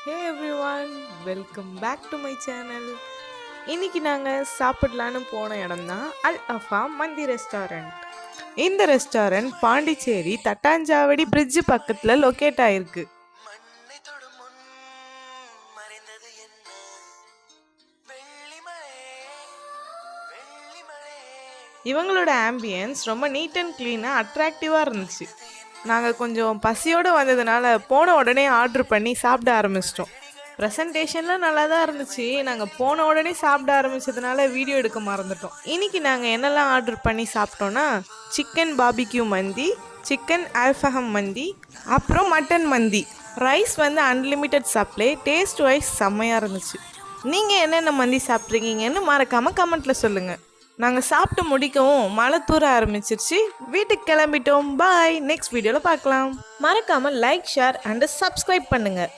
Hey everyone, welcome back to my channel. இன்னைக்கு நாங்கள் சாப்பிடலான்னு போன இடம் தான் அல் அஃபா மந்தி ரெஸ்டாரண்ட். இந்த ரெஸ்டாரண்ட் பாண்டிச்சேரி தட்டாஞ்சாவடி பிரிட்ஜ் பக்கத்தில் லொக்கேட் ஆயிருக்கு. இவங்களோட ஆம்பியன்ஸ் ரொம்ப நீட் அண்ட் க்ளீனாக அட்ராக்டிவாக இருந்துச்சு. நாங்கள் கொஞ்சம் பசியோடு வந்ததுனால போன உடனே ஆர்டர் பண்ணி சாப்பிட ஆரம்பிச்சிட்டோம். ப்ரெசன்டேஷன்லாம் நல்லா தான் இருந்துச்சு. நாங்கள் போன உடனே சாப்பிட ஆரம்பித்ததுனால வீடியோ எடுக்க மறந்துட்டோம். இன்றைக்கி நாங்கள் என்னெல்லாம் ஆர்டர் பண்ணி சாப்பிட்டோன்னா சிக்கன் பாபிக்யூ மந்தி, சிக்கன் ஆல்ஃபஹம் மந்தி, அப்புறம் மட்டன் மந்தி. ரைஸ் வந்து அன்லிமிட்டெட் சப்ளை. டேஸ்ட் வைஸ் செம்மையாக இருந்துச்சு. நீங்கள் என்னென்ன மந்தி சாப்பிட்ருக்கீங்கன்னு மறக்காமல் கமெண்ட்டில் சொல்லுங்கள். நாங்கள் சாப்பிட்டு முடிக்கவும் மழை தூர ஆரம்பிச்சிருச்சு. வீட்டுக்கு கிளம்பிட்டோம். பாய். நெக்ஸ்ட் வீடியோவில் பார்க்கலாம். மறக்காமல் லைக், ஷேர் அண்ட் சப்ஸ்கிரைப் பண்ணுங்கள்.